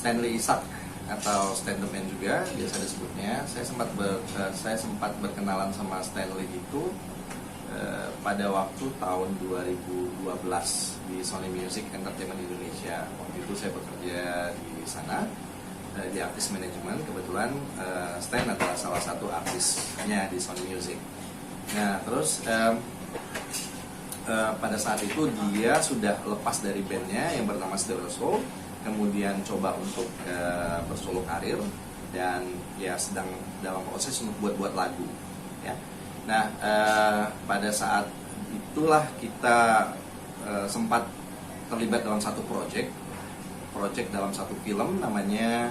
Stanley Isak atau Stand Up Man juga biasa disebutnya. Saya sempat berkenalan sama Stanley itu pada waktu tahun 2012 di Sony Music Entertainment Indonesia. Waktu itu saya bekerja di sana di artis manajemen. Kebetulan Stan adalah salah satu artisnya di Sony Music. Nah terus pada saat itu dia sudah lepas dari bandnya yang bernama Stereo Soul, kemudian coba untuk bersolo karir dan ya sedang dalam proses untuk buat lagu ya. Nah pada saat itulah kita sempat terlibat dalam satu project dalam satu film, namanya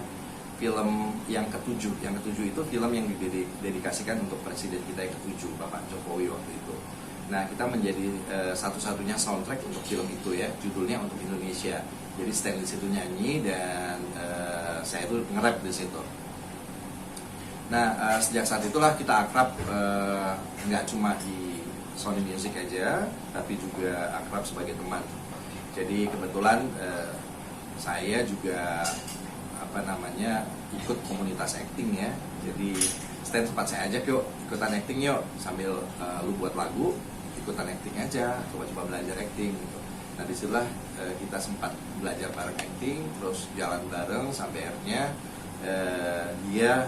film yang ketujuh. Yang ketujuh itu film yang didedikasikan untuk presiden kita yang ketujuh, Bapak Jokowi waktu itu. Nah kita menjadi satu-satunya soundtrack untuk film itu ya, judulnya Untuk Indonesia. Jadi Stanley situ nyanyi dan saya itu nge-rap di situ. Nah sejak saat itulah kita akrab, nggak cuma di Sony Music aja, tapi juga akrab sebagai teman. Jadi kebetulan saya juga ikut komunitas acting ya. Jadi Stan sempat saya ajak, yuk ikutan acting yuk, sambil lu buat lagu, ikutan acting aja, coba-coba belajar acting gitu. Nah disitulah kita sempat belajar bareng acting, terus jalan bareng sampai akhirnya dia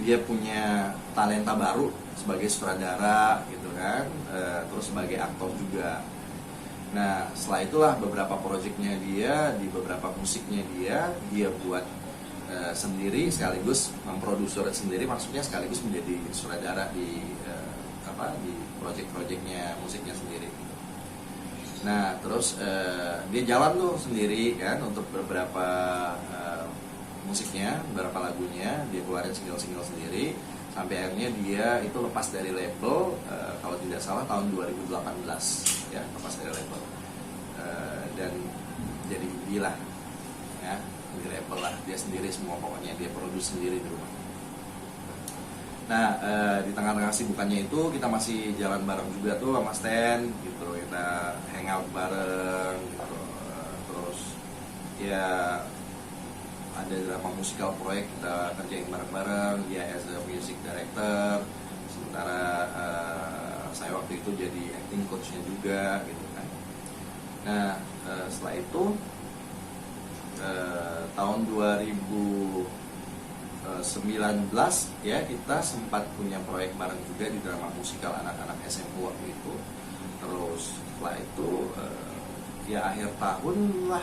dia punya talenta baru sebagai sutradara gitu kan, terus sebagai aktor juga. Nah setelah itulah beberapa proyeknya dia, di beberapa musiknya dia buat sendiri, sekaligus memproduksi sendiri, maksudnya sekaligus menjadi sutradara di proyek-proyeknya musiknya sendiri. Nah terus dia jalan tuh sendiri kan untuk beberapa musiknya, beberapa lagunya dia keluarin single-single sendiri, sampai akhirnya dia itu lepas dari label kalau tidak salah tahun 2018 ya, lepas dari label dan jadi gila ya di label lah, dia sendiri semua, pokoknya dia produksi sendiri di rumah. Nah di tengah-tengah sibukannya itu kita masih jalan bareng juga tuh sama Stan gitu, kita hangout bareng gitu. Terus ya ada beberapa musikal proyek kita kerjain bareng-bareng, dia as a music director, sementara saya waktu itu jadi acting coachnya juga gitu kan. Nah setelah itu tahun 2019 ya kita sempat punya proyek bareng juga di drama musikal anak-anak SMP waktu itu. Terus setelah itu ya akhir tahun lah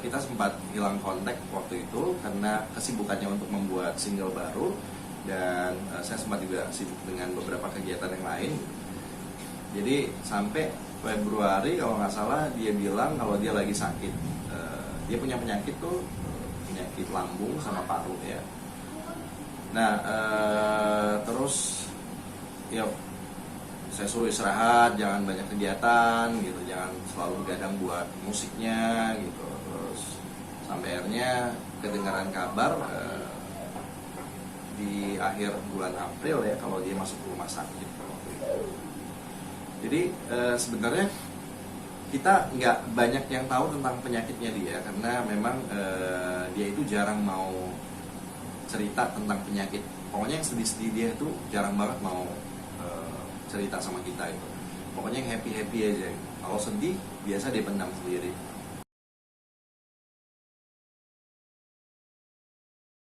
kita sempat hilang kontak waktu itu karena kesibukannya untuk membuat single baru, dan saya sempat juga sibuk dengan beberapa kegiatan yang lain. Jadi sampai Februari kalau nggak salah dia bilang kalau dia lagi sakit. Dia punya penyakit tuh, penyakit lambung sama paru ya. Nah terus ya saya suruh istirahat, jangan banyak kegiatan gitu, jangan selalu begadang buat musiknya gitu. Terus sampai akhirnya kedengaran kabar di akhir bulan April ya kalau dia masuk rumah sakit waktu itu. Jadi sebenarnya kita nggak banyak yang tahu tentang penyakitnya dia, karena memang dia itu jarang mau cerita tentang penyakit. Pokoknya yang sedih-sedih dia itu jarang banget mau cerita sama kita itu. Pokoknya yang happy-happy aja. Kalau sedih biasa dia pendam sendiri.